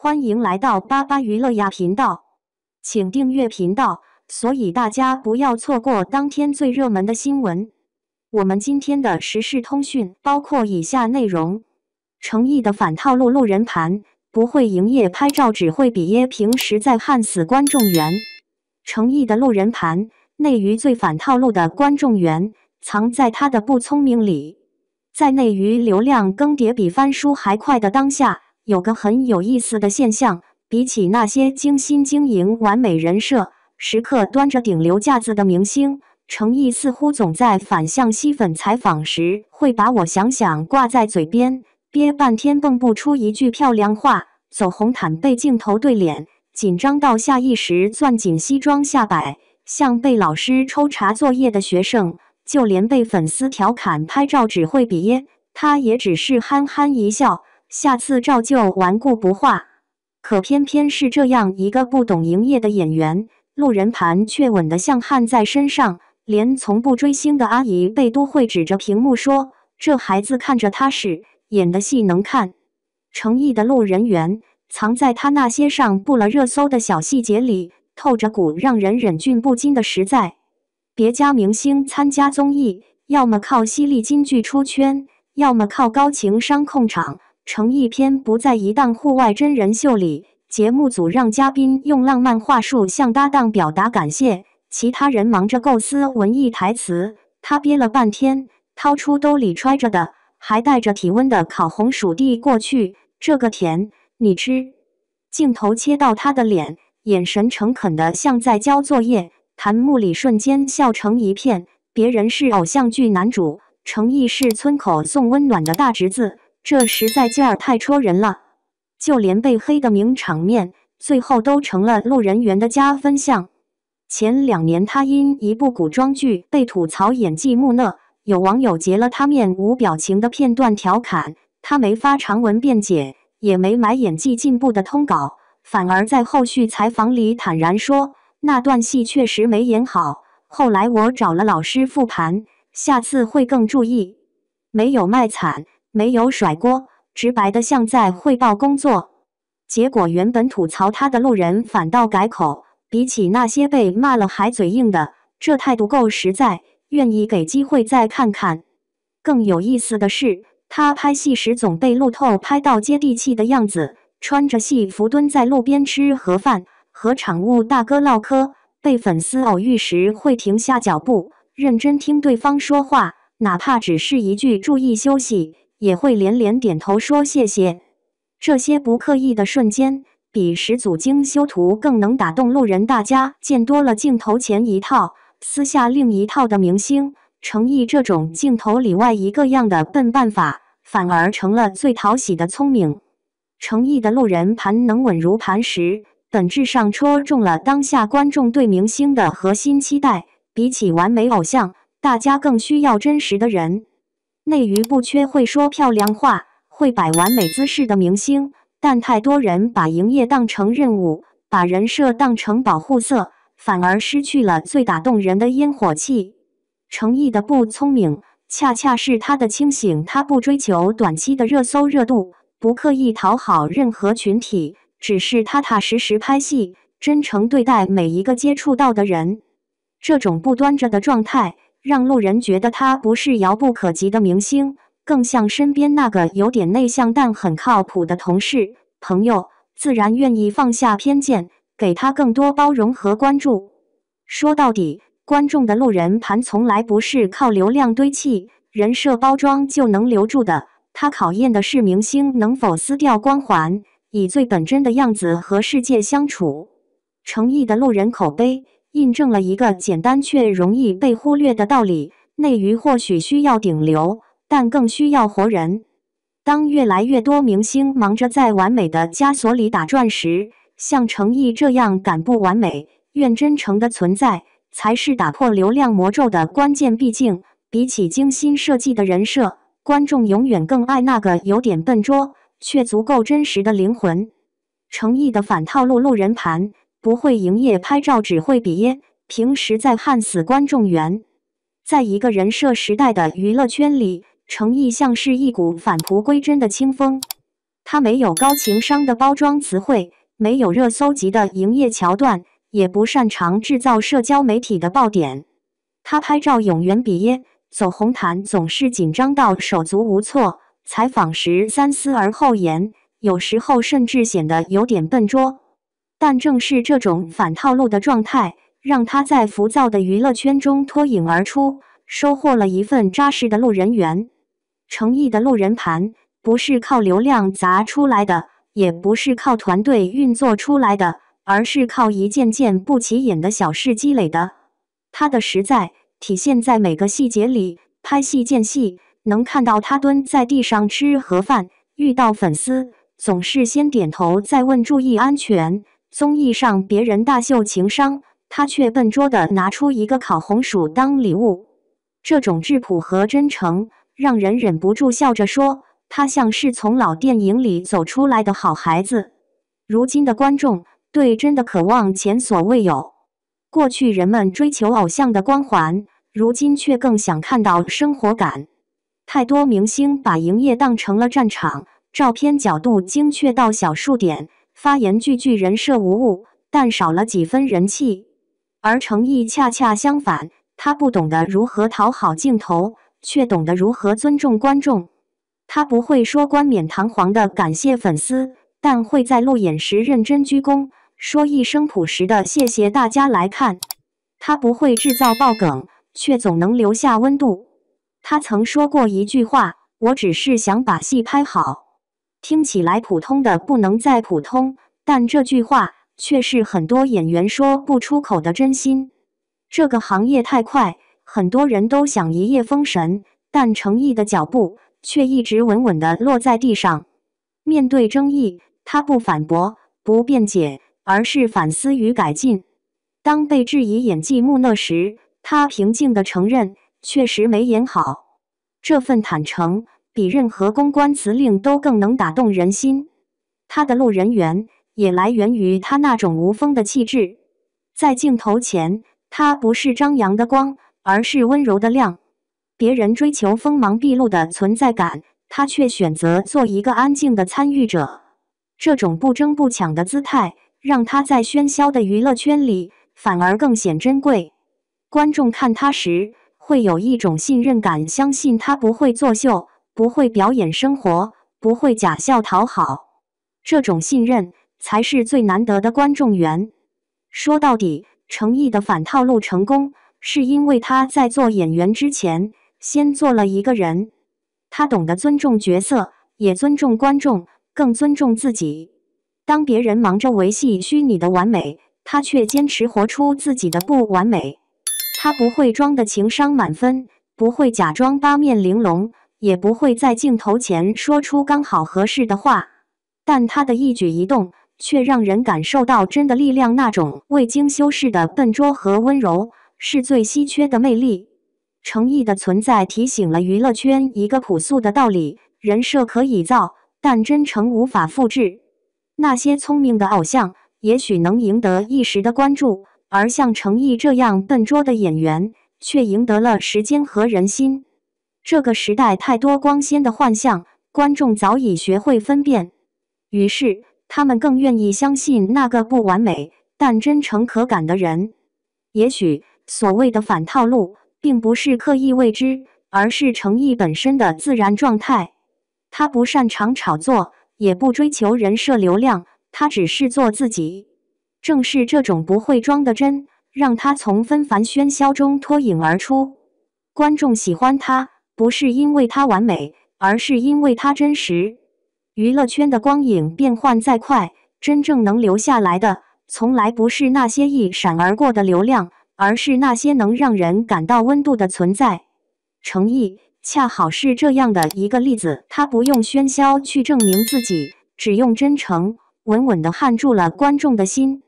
欢迎来到巴巴娱乐呀频道，请订阅频道，所以大家不要错过当天最热门的新闻。我们今天的时事通讯包括以下内容：诚意的反套路路人盘，不会营业拍照只会比耶，平时在焊死观众缘。诚意的路人盘，内娱最反套路的观众缘，藏在他的不聪明里。在内娱流量更迭比翻书还快的当下，有个很有意思的现象，比起那些精心经营完美人设、时刻端着顶流架子的明星，诚意似乎总在反向吸粉采访时会把我想想挂在嘴边，憋半天蹦不出一句漂亮话，走红毯被镜头对脸，紧张到下意识攥紧西装下摆，像被老师抽查作业的学生。就连被粉丝调侃拍照只会比耶，他也只是憨憨一笑，下次照旧顽固不化。可偏偏是这样一个不懂营业的演员，路人盘却稳得像焊在身上，连从不追星的阿姨贝都会指着屏幕说：“这孩子看着踏实，演的戏能看。”诚意的路人缘，藏在他那些上不了热搜的小细节里，透着股让人忍俊不禁的实在。别家明星参加综艺，要么靠犀利金句出圈，要么靠高情商控场。诚意偏不在一档户外真人秀里，节目组让嘉宾用浪漫话术向搭档表达感谢，其他人忙着构思文艺台词，他憋了半天，掏出兜里揣着的还带着体温的烤红薯递过去：“这个甜，你吃。”镜头切到他的脸，眼神诚恳的像在交作业。弹幕里瞬间笑成一片，别人是偶像剧男主，诚意是村口送温暖的大侄子，这实在劲儿太戳人了。就连被黑的名场面，最后都成了路人缘的加分项。前2年他因一部古装剧被吐槽演技木讷，有网友截了他面无表情的片段调侃，他没发长文辩解，也没买演技进步的通稿，反而在后续采访里坦然说：“那段戏确实没演好，后来我找了老师复盘，下次会更注意。”没有卖惨，没有甩锅，直白的像在汇报工作。结果原本吐槽他的路人反倒改口，比起那些被骂了还嘴硬的，这态度够实在，愿意给机会再看看。更有意思的是，他拍戏时总被路透拍到接地气的样子，穿着戏服蹲在路边吃盒饭，和场务大哥唠嗑，被粉丝偶遇时会停下脚步，认真听对方说话，哪怕只是一句注意休息，也会连连点头说谢谢。这些不刻意的瞬间，比始祖精修图更能打动路人。大家见多了镜头前一套，私下另一套的明星，诚意这种镜头里外一个样的笨办法，反而成了最讨喜的聪明。诚意的路人盘能稳如磐石，本质上戳中了当下观众对明星的核心期待。比起完美偶像，大家更需要真实的人。内娱不缺会说漂亮话、会摆完美姿势的明星，但太多人把营业当成任务，把人设当成保护色，反而失去了最打动人的烟火气。诚意的不聪明，恰恰是他的清醒。他不追求短期的热搜热度，不刻意讨好任何群体，只是踏踏实实拍戏，真诚对待每一个接触到的人。这种不端着的状态，让路人觉得他不是遥不可及的明星，更像身边那个有点内向但很靠谱的同事、朋友，自然愿意放下偏见，给他更多包容和关注。说到底，观众的路人盘从来不是靠流量堆砌、人设包装就能留住的，他考验的是明星能否撕掉光环，以最本真的样子和世界相处。诚意的路人口碑印证了一个简单却容易被忽略的道理：内娱或许需要顶流，但更需要活人。当越来越多明星忙着在完美的枷锁里打转时，像诚意这样敢不完美、愿真诚的存在，才是打破流量魔咒的关键。毕竟，比起精心设计的人设，观众永远更爱那个有点笨拙却足够真实的灵魂。诚意的反套路路人盘，不会营业拍照只会比耶，平时在焊死观众缘。在一个人设时代的娱乐圈里，诚意像是一股返璞归真的清风。他没有高情商的包装词汇，没有热搜级的营业桥段，也不擅长制造社交媒体的爆点。他拍照永远比耶，走红毯总是紧张到手足无措，采访时三思而后言，有时候甚至显得有点笨拙。但正是这种反套路的状态，让他在浮躁的娱乐圈中脱颖而出，收获了一份扎实的路人缘。程毅的路人盘不是靠流量砸出来的，也不是靠团队运作出来的，而是靠一件件不起眼的小事积累的。他的实在体现在每个细节里，拍戏见戏，能看到他蹲在地上吃盒饭，遇到粉丝总是先点头再问注意安全。综艺上别人大秀情商，他却笨拙地拿出一个烤红薯当礼物。这种质朴和真诚，让人忍不住笑着说，他像是从老电影里走出来的好孩子。如今的观众对真的渴望前所未有。过去人们追求偶像的光环，如今却更想看到生活感。太多明星把营业当成了战场，照片角度精确到小数点，发言句句人设无误，但少了几分人气。而程毅恰恰相反，他不懂得如何讨好镜头，却懂得如何尊重观众。他不会说冠冕堂皇的感谢粉丝，但会在路演时认真鞠躬，说一声朴实的谢谢大家来看。他不会制造爆梗，却总能留下温度。他曾说过一句话，我只是想把戏拍好。听起来普通的不能再普通，但这句话却是很多演员说不出口的真心。这个行业太快，很多人都想一夜封神，但程毅的脚步却一直稳稳地落在地上。面对争议，他不反驳，不辩解，而是反思与改进。当被质疑演技木讷时，他平静地承认确实没演好。这份坦诚比任何公关辞令都更能打动人心。他的路人缘也来源于他那种无锋的气质。在镜头前，他不是张扬的光，而是温柔的亮。别人追求锋芒毕露的存在感，他却选择做一个安静的参与者。这种不争不抢的姿态，让他在喧嚣的娱乐圈里反而更显珍贵。观众看他时，会有一种信任感，相信他不会作秀，不会表演生活，不会假笑讨好。这种信任才是最难得的观众缘。说到底，程毅的反套路成功，是因为他在做演员之前，先做了一个人。他懂得尊重角色，也尊重观众，更尊重自己。当别人忙着维系虚拟的完美，他却坚持活出自己的不完美。他不会装的情商满分，不会假装八面玲珑，也不会在镜头前说出刚好合适的话。但他的一举一动却让人感受到真的力量，那种未经修饰的笨拙和温柔，是最稀缺的魅力。程毅的存在提醒了娱乐圈一个朴素的道理：人设可以造，但真诚无法复制。那些聪明的偶像也许能赢得一时的关注，而像程毅这样笨拙的演员，却赢得了时间和人心。这个时代太多光鲜的幻象，观众早已学会分辨，于是他们更愿意相信那个不完美但真诚可感的人。也许所谓的反套路，并不是刻意为之，而是程毅本身的自然状态。他不擅长炒作，也不追求人设流量，他只是做自己。正是这种不会装的真，让他从纷繁喧嚣中脱颖而出。观众喜欢他，不是因为他完美，而是因为他真实。娱乐圈的光影变幻再快，真正能留下来的，从来不是那些一闪而过的流量，而是那些能让人感到温度的存在。程毅恰好是这样的一个例子，他不用喧嚣去证明自己，只用真诚稳稳地撼住了观众的心。